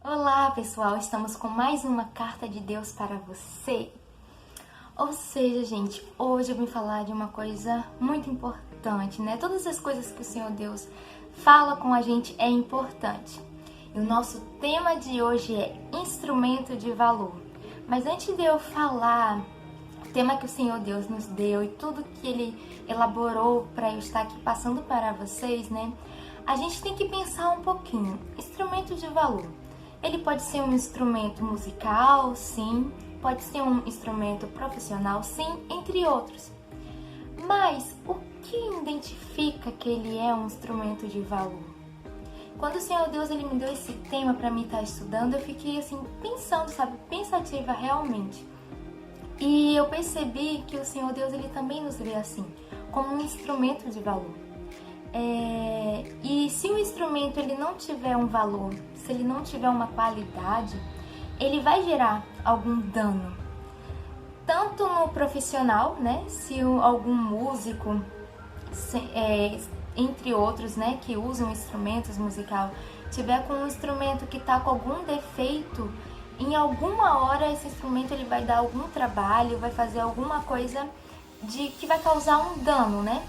Olá, pessoal! Estamos com mais uma carta de Deus para você. Ou seja, gente, hoje eu vim falar de uma coisa muito importante, né? Todas as coisas que o Senhor Deus fala com a gente é importante. E o nosso tema de hoje é instrumento de valor. Mas antes de eu falar o tema que o Senhor Deus nos deu e tudo que Ele elaborou para eu estar aqui passando para vocês, né? A gente tem que pensar um pouquinho. Instrumento de valor. Ele pode ser um instrumento musical, sim. Pode ser um instrumento profissional, sim, entre outros. Mas o que identifica que ele é um instrumento de valor? Quando o Senhor Deus ele me deu esse tema para mim estar estudando, eu fiquei assim pensando, sabe, pensativa realmente. E eu percebi que o Senhor Deus ele também nos vê assim, como um instrumento de valor. E se o instrumento ele não tiver um valor, se ele não tiver uma qualidade, ele vai gerar algum dano. Tanto no profissional, né? Se algum músico, entre outros, né, que usam instrumentos musicais, tiver com um instrumento que está com algum defeito, em alguma hora esse instrumento ele vai dar algum trabalho, vai fazer alguma coisa que vai causar um dano, né?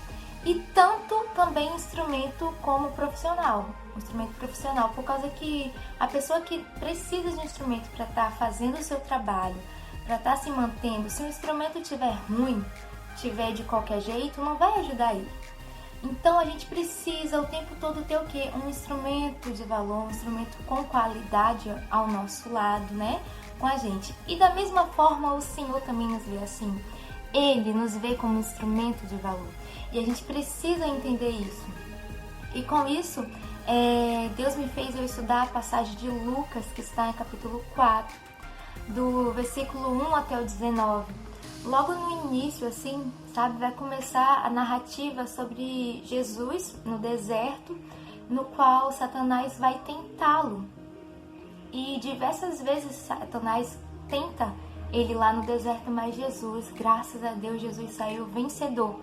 E tanto também instrumento como profissional, instrumento profissional, por causa que a pessoa que precisa de um instrumento para estar fazendo o seu trabalho, para estar se mantendo, se o instrumento estiver ruim, estiver de qualquer jeito, não vai ajudar ele. Então a gente precisa o tempo todo ter o quê? Um instrumento de valor, um instrumento com qualidade ao nosso lado, né? Com a gente. E da mesma forma o Senhor também nos vê assim. Ele nos vê como um instrumento de valor. E a gente precisa entender isso. E com isso, Deus me fez eu estudar a passagem de Lucas, que está em capítulo 4, do versículo 1 até o 19. Logo no início, assim, sabe, vai começar a narrativa sobre Jesus no deserto, no qual Satanás vai tentá-lo. E diversas vezes Satanás tenta ele lá no deserto, mas Jesus, graças a Deus, Jesus saiu vencedor.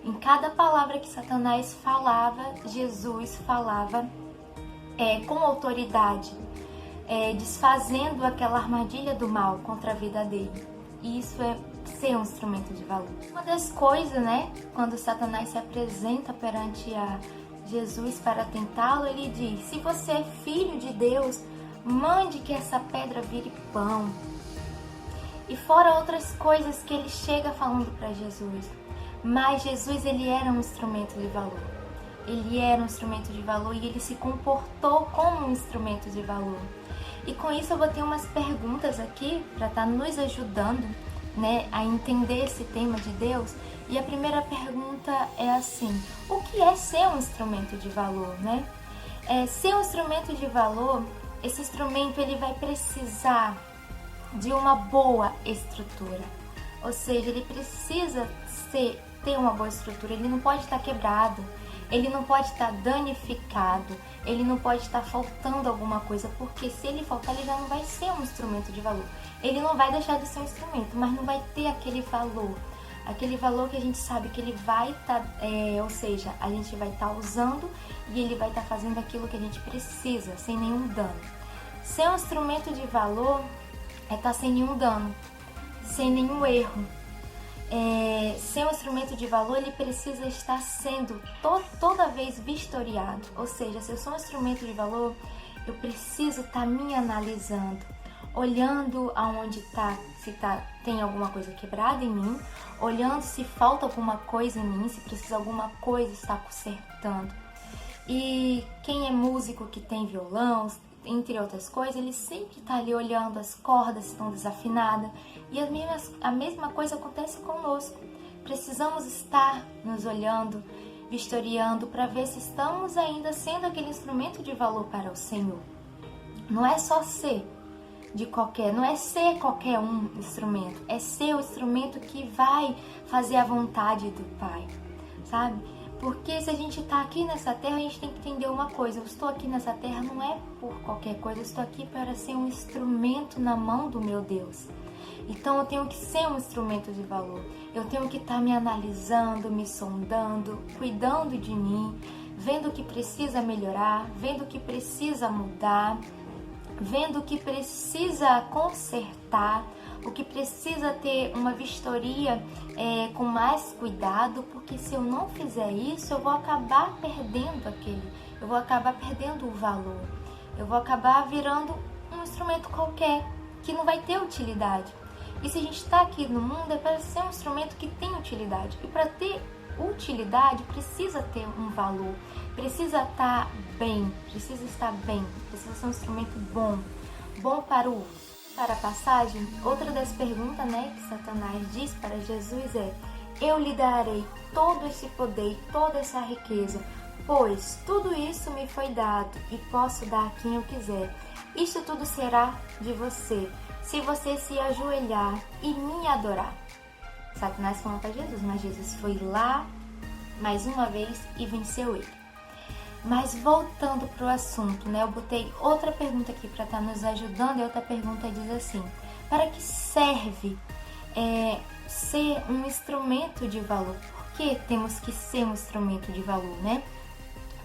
Em cada palavra que Satanás falava, Jesus falava com autoridade, desfazendo aquela armadilha do mal contra a vida dele. E isso é ser um instrumento de valor. Uma das coisas, né, quando Satanás se apresenta perante a Jesus para tentá-lo, ele diz: se você é filho de Deus, mande que essa pedra vire pão. E fora outras coisas que ele chega falando para Jesus. Mas Jesus, ele era um instrumento de valor. Ele era um instrumento de valor e ele se comportou como um instrumento de valor. E com isso eu vou ter umas perguntas aqui para estar nos ajudando, né, a entender esse tema de Deus. E a primeira pergunta é assim: o que é ser um instrumento de valor, né? Ser um instrumento de valor, esse instrumento ele vai precisar de uma boa estrutura. Ou seja, ele precisa ter uma boa estrutura, ele não pode estar quebrado, ele não pode estar danificado, ele não pode estar faltando alguma coisa, porque se ele faltar, ele já não vai ser um instrumento de valor. Ele não vai deixar de ser um instrumento, mas não vai ter aquele valor que a gente sabe que ele vai estar, ou seja, a gente vai estar usando e ele vai estar fazendo aquilo que a gente precisa, sem nenhum dano. Ser um instrumento de valor é estar sem nenhum dano, sem nenhum erro. Ser um instrumento de valor, ele precisa estar sendo toda vez vistoriado. Ou seja, se eu sou um instrumento de valor, eu preciso estar me analisando, olhando aonde está, se tem alguma coisa quebrada em mim, olhando se falta alguma coisa em mim, se precisa alguma coisa estar consertando. E quem é músico que tem violão, entre outras coisas, ele sempre está ali olhando as cordas estão desafinadas. E a mesma coisa acontece conosco. Precisamos estar nos olhando, vistoriando, para ver se estamos ainda sendo aquele instrumento de valor para o Senhor. Não é só não é ser qualquer um instrumento, é ser o instrumento que vai fazer a vontade do Pai, sabe? Porque se a gente está aqui nessa terra, a gente tem que entender uma coisa: eu estou aqui nessa terra não é por qualquer coisa, eu estou aqui para ser um instrumento na mão do meu Deus. Então eu tenho que ser um instrumento de valor, eu tenho que estar me analisando, me sondando, cuidando de mim, vendo o que precisa melhorar, vendo o que precisa mudar, vendo o que precisa consertar, o que precisa ter uma vistoria com mais cuidado, porque se eu não fizer isso, eu vou acabar perdendo eu vou acabar perdendo o valor, eu vou acabar virando um instrumento qualquer, que não vai ter utilidade. E se a gente está aqui no mundo, é para ser um instrumento que tem utilidade. E para ter utilidade, precisa ter um valor, precisa estar bem, precisa ser um instrumento bom para o uso. Para a passagem, outra das perguntas, que Satanás diz para Jesus é: eu lhe darei todo esse poder, toda essa riqueza, pois tudo isso me foi dado e posso dar a quem eu quiser. Isto tudo será de você, se você se ajoelhar e me adorar. Satanás falou para Jesus, mas Jesus foi lá mais uma vez e venceu ele. Mas voltando para o assunto, eu botei outra pergunta aqui para estar nos ajudando, e outra pergunta diz assim: para que serve ser um instrumento de valor? Por que temos que ser um instrumento de valor,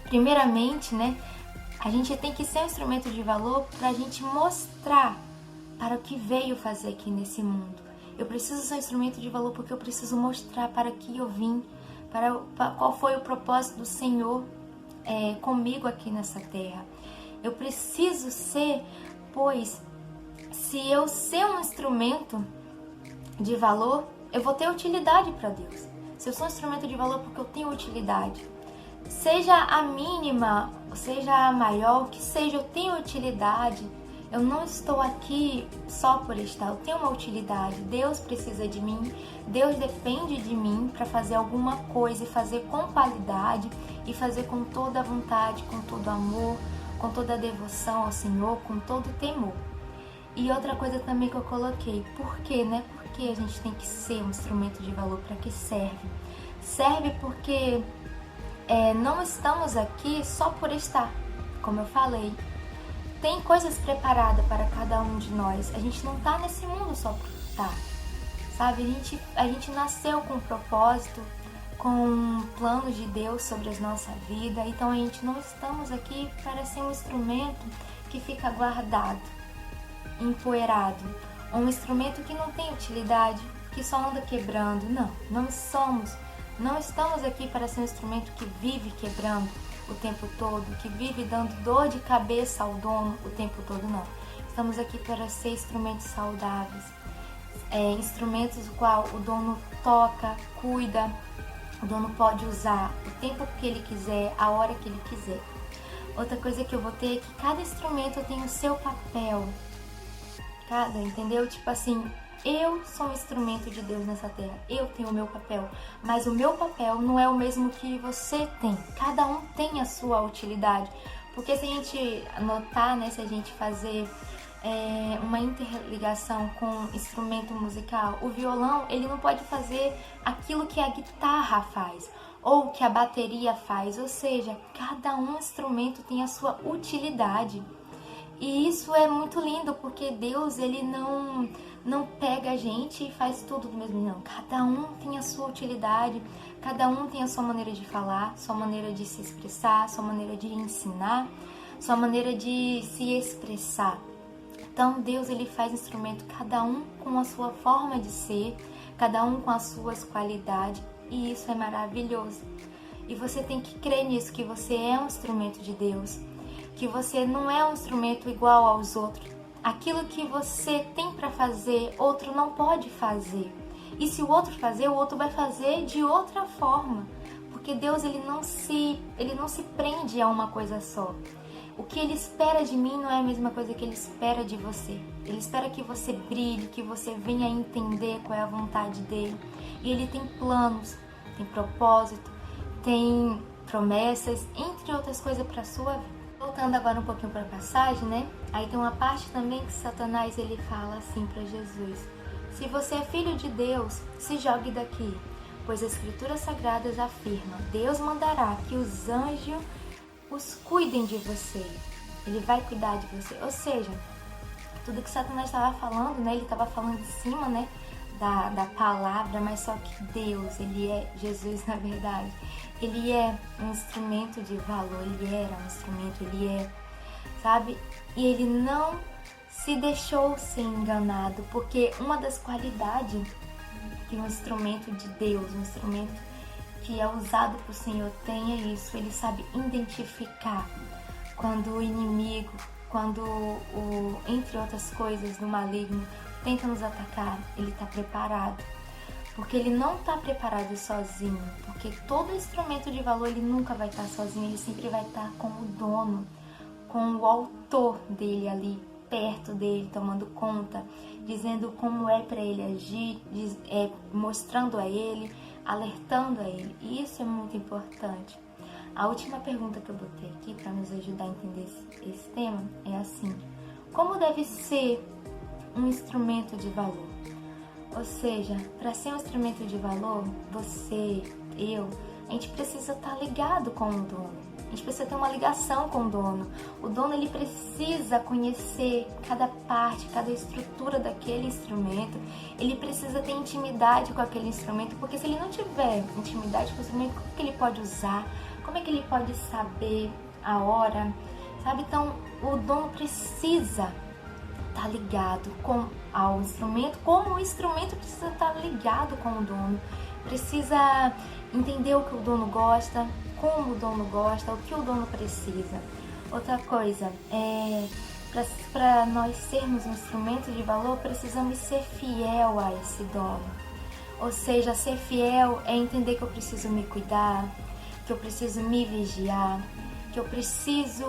Primeiramente, a gente tem que ser um instrumento de valor para a gente mostrar para o que veio fazer aqui nesse mundo. Eu preciso ser um instrumento de valor porque eu preciso mostrar para que eu vim, para qual foi o propósito do Senhor comigo aqui nessa terra. Eu preciso ser, pois se eu ser um instrumento de valor, eu vou ter utilidade para Deus. Se eu sou um instrumento de valor porque eu tenho utilidade, seja a mínima, seja a maior, que seja, eu tenho utilidade. Eu não estou aqui só por estar, eu tenho uma utilidade. Deus precisa de mim, Deus depende de mim para fazer alguma coisa e fazer com qualidade e fazer com toda a vontade, com todo amor, com toda a devoção ao Senhor, com todo o temor. E outra coisa também que eu coloquei, por quê, Por que a gente tem que ser um instrumento de valor? Para que serve? Serve porque não estamos aqui só por estar, como eu falei. Tem coisas preparadas para cada um de nós. A gente não está nesse mundo só por estar, sabe? A gente nasceu com um propósito, com planos de Deus sobre a nossa vida. Então a gente não estamos aqui para ser um instrumento que fica guardado, empoeirado, um instrumento que não tem utilidade, que só anda quebrando. Não estamos aqui para ser um instrumento que vive quebrando o tempo todo, que vive dando dor de cabeça ao dono o tempo todo, não. Estamos aqui para ser instrumentos saudáveis, instrumentos no qual o dono toca, cuida, o dono pode usar o tempo que ele quiser, a hora que ele quiser. Outra coisa que eu vou ter é que cada instrumento tem o seu papel, entendeu? Tipo assim, eu sou um instrumento de Deus nessa terra, eu tenho o meu papel, mas o meu papel não é o mesmo que você tem. Cada um tem a sua utilidade, porque se a gente notar, se a gente fazer uma interligação com instrumento musical, o violão, ele não pode fazer aquilo que a guitarra faz, ou que a bateria faz, ou seja, cada um instrumento tem a sua utilidade. E isso é muito lindo, porque Deus, ele não pega a gente e faz tudo do mesmo, não. Cada um tem a sua utilidade, cada um tem a sua maneira de falar, sua maneira de se expressar, sua maneira de ensinar, sua maneira de se expressar. Então Deus, ele faz instrumento, cada um com a sua forma de ser, cada um com as suas qualidades, e isso é maravilhoso. E você tem que crer nisso, que você é um instrumento de Deus, que você não é um instrumento igual aos outros. Aquilo que você tem para fazer, outro não pode fazer. E se o outro fazer, o outro vai fazer de outra forma. Porque Deus, ele não se prende a uma coisa só. O que ele espera de mim não é a mesma coisa que ele espera de você. Ele espera que você brilhe, que você venha entender qual é a vontade dele. E ele tem planos, tem propósito, tem promessas, entre outras coisas para a sua vida. Voltando agora um pouquinho para a passagem, Aí tem uma parte também que Satanás, ele fala assim para Jesus: se você é filho de Deus, se jogue daqui, pois as escrituras sagradas afirmam, Deus mandará que os anjos os cuidem de você. Ele vai cuidar de você. Ou seja, tudo que Satanás estava falando, ele estava falando de cima, da palavra, mas só que Deus, ele é Jesus, na verdade. Ele é um instrumento de valor, ele era um instrumento, ele é, sabe? E ele não se deixou ser enganado, porque uma das qualidades que um instrumento de Deus, um instrumento que é usado por Senhor tem é isso, ele sabe identificar quando o inimigo, quando entre outras coisas, do maligno tenta nos atacar, ele está preparado. Porque ele não está preparado sozinho, porque todo instrumento de valor ele nunca vai estar sozinho, ele sempre vai estar com o dono, com o autor dele ali, perto dele, tomando conta, dizendo como é para ele agir, mostrando a ele, alertando a ele. E isso é muito importante. A última pergunta que eu botei aqui para nos ajudar a entender esse tema é assim: como deve ser um instrumento de valor? Ou seja, para ser um instrumento de valor, você, eu, a gente precisa estar ligado com o dono. A gente precisa ter uma ligação com o dono. O dono, ele precisa conhecer cada parte, cada estrutura daquele instrumento. Ele precisa ter intimidade com aquele instrumento, porque se ele não tiver intimidade com o instrumento, como é que ele pode usar? Como é que ele pode saber a hora? Sabe? Então, o dono precisa estar ligado ao instrumento, como o instrumento precisa estar ligado com o dono. Precisa entender o que o dono gosta, como o dono gosta, o que o dono precisa. Outra coisa, para nós sermos um instrumento de valor, precisamos ser fiel a esse dono. Ou seja, ser fiel é entender que eu preciso me cuidar, que eu preciso me vigiar, que eu preciso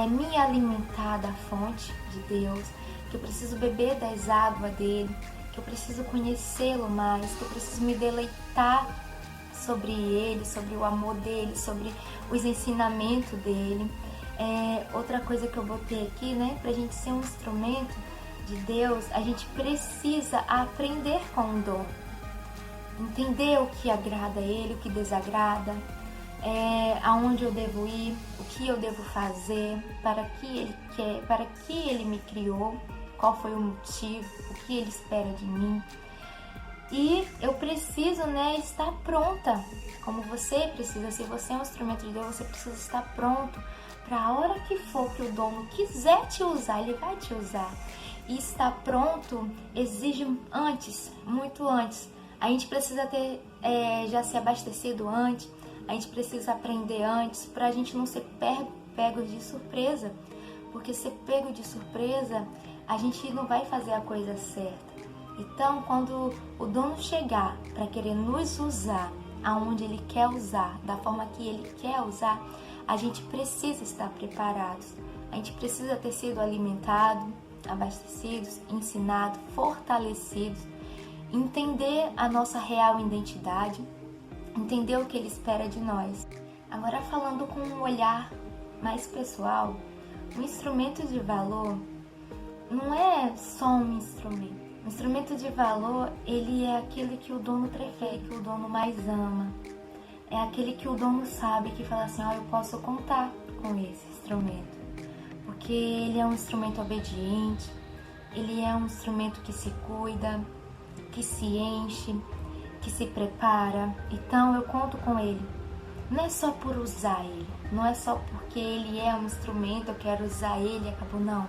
me alimentar da fonte de Deus, que eu preciso beber das águas dele, que eu preciso conhecê-lo mais, que eu preciso me deleitar sobre ele, sobre o amor dele, sobre os ensinamentos dele. Outra coisa que eu botei aqui, né, pra gente ser um instrumento de Deus, a gente precisa aprender com o dom, entender o que agrada a ele, o que desagrada, aonde eu devo ir, o que eu devo fazer, para que ele quer, para que ele me criou, qual foi o motivo, o que ele espera de mim. E eu preciso, né, estar pronta, como você precisa. Se você é um instrumento de Deus, você precisa estar pronto para a hora que for que o dono quiser te usar, ele vai te usar. E estar pronto exige antes, muito antes. A gente precisa ter já se abastecido antes, a gente precisa aprender antes, para a gente não ser pego de surpresa. Porque ser pego de surpresa, a gente não vai fazer a coisa certa. Então, quando o dono chegar para querer nos usar, aonde ele quer usar, da forma que ele quer usar, a gente precisa estar preparados. A gente precisa ter sido alimentado, abastecidos, ensinado, fortalecidos, entender a nossa real identidade, entender o que ele espera de nós. Agora, falando com um olhar mais pessoal, um instrumento de valor não é só um instrumento. O instrumento de valor, ele é aquele que o dono prefere, que o dono mais ama. É aquele que o dono sabe, que fala assim, eu posso contar com esse instrumento. Porque ele é um instrumento obediente, ele é um instrumento que se cuida, que se enche, que se prepara. Então eu conto com ele. Não é só por usar ele, não é só porque ele é um instrumento, eu quero usar ele e acabou, não.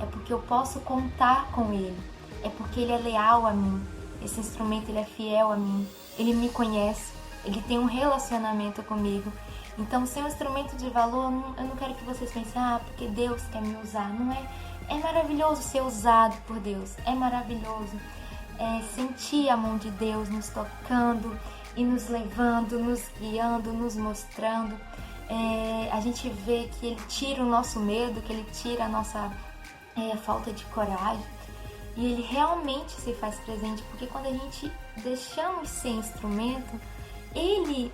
É porque eu posso contar com ele, é porque ele é leal a mim, esse instrumento ele é fiel a mim, ele me conhece, ele tem um relacionamento comigo. Então, ser um instrumento de valor, eu não quero que vocês pensem, porque Deus quer me usar, não é? É maravilhoso ser usado por Deus, é maravilhoso sentir a mão de Deus nos tocando e nos levando, nos guiando, nos mostrando. A gente vê que ele tira o nosso medo, que ele tira a nossa falta de coragem, e ele realmente se faz presente, porque quando a gente deixamos ser instrumento, ele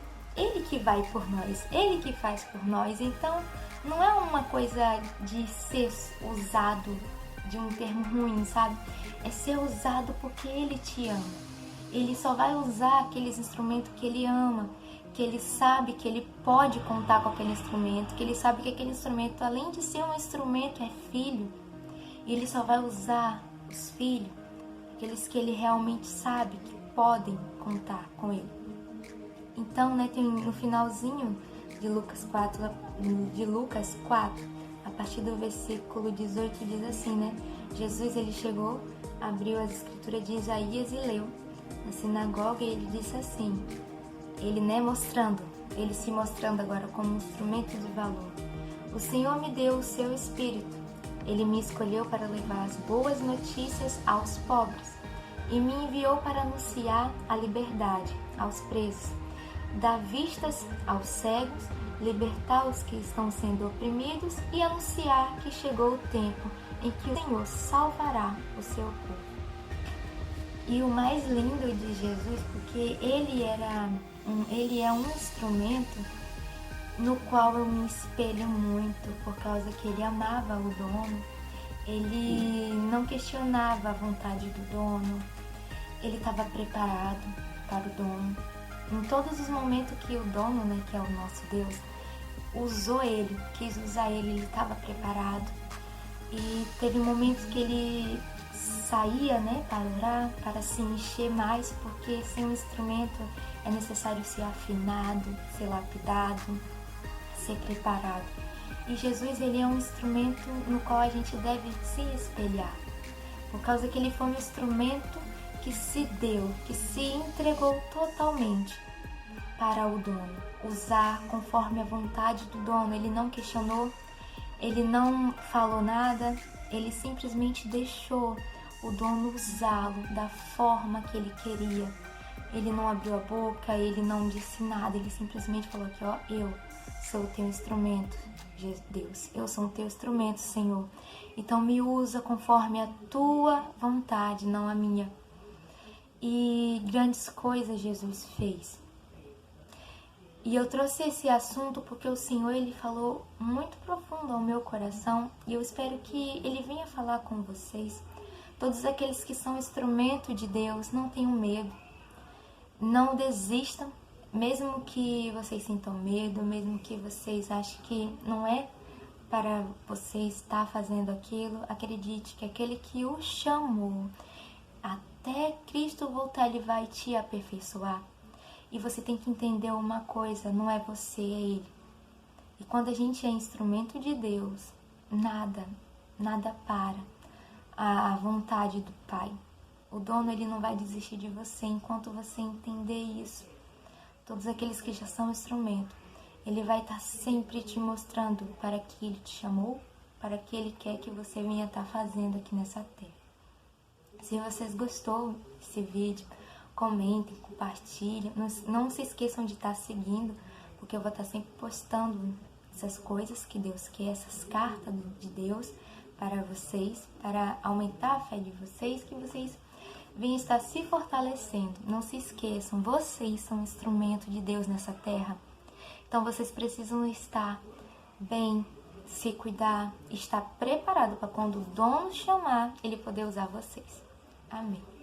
que vai por nós, ele que faz por nós. Então não é uma coisa de ser usado de um termo ruim, sabe? É ser usado porque ele te ama. Ele só vai usar aqueles instrumentos que ele ama, que ele sabe que ele pode contar com aquele instrumento, que ele sabe que aquele instrumento, além de ser um instrumento, é filho. E ele só vai usar os filhos, aqueles que ele realmente sabe que podem contar com ele. Então, né, tem no finalzinho de Lucas 4, a partir do versículo 18 diz assim, né? Jesus, ele chegou, abriu as escrituras de Isaías e leu na sinagoga, e ele disse assim, ele se mostrando agora como um instrumento de valor. O Senhor me deu o seu Espírito, ele me escolheu para levar as boas notícias aos pobres e me enviou para anunciar a liberdade aos presos, dar vistas aos cegos, libertar os que estão sendo oprimidos e anunciar que chegou o tempo em que o Senhor salvará o seu povo. E o mais lindo de Jesus, porque ele é um instrumento no qual eu me espelho muito, por causa que ele amava o dono, ele não questionava a vontade do dono, ele estava preparado para o dono. Em todos os momentos que o dono, né, que é o nosso Deus, usou ele, quis usar ele, ele estava preparado. E teve momentos que ele saía, né, para orar, para se encher mais, porque sem um instrumento é necessário ser afinado, ser lapidado, ser preparado. E Jesus, ele é um instrumento no qual a gente deve se espelhar, por causa que ele foi um instrumento que se deu, que se entregou totalmente para o dono, usar conforme a vontade do dono. Ele não questionou, ele não falou nada, ele simplesmente deixou o dono usá-lo da forma que ele queria. Ele não abriu a boca, ele não disse nada, ele simplesmente falou aqui, ó, eu sou o teu instrumento, Deus, eu sou o teu instrumento, Senhor. Então me usa conforme a tua vontade, não a minha. E grandes coisas Jesus fez. E eu trouxe esse assunto porque o Senhor, ele falou muito profundo ao meu coração, e eu espero que ele venha falar com vocês. Todos aqueles que são instrumento de Deus, não tenham medo, não desistam, mesmo que vocês sintam medo, mesmo que vocês achem que não é para você estar fazendo aquilo, acredite que aquele que o chamou, até Cristo voltar, ele vai te aperfeiçoar. E você tem que entender uma coisa, não é você, é ele. E quando a gente é instrumento de Deus, nada para a vontade do Pai. O dono, ele não vai desistir de você enquanto você entender isso. Todos aqueles que já são instrumento, ele vai estar sempre te mostrando para que ele te chamou, para que ele quer que você venha estar fazendo aqui nessa terra. Se vocês gostou desse vídeo, comentem, compartilhem. Não se esqueçam de estar seguindo, porque eu vou estar sempre postando essas coisas que Deus quer, essas cartas de Deus para vocês, para aumentar a fé de vocês, que vocês venham estar se fortalecendo. Não se esqueçam, vocês são instrumento de Deus nessa terra. Então vocês precisam estar bem, se cuidar, estar preparado para quando o dono chamar, ele poder usar vocês. Amém.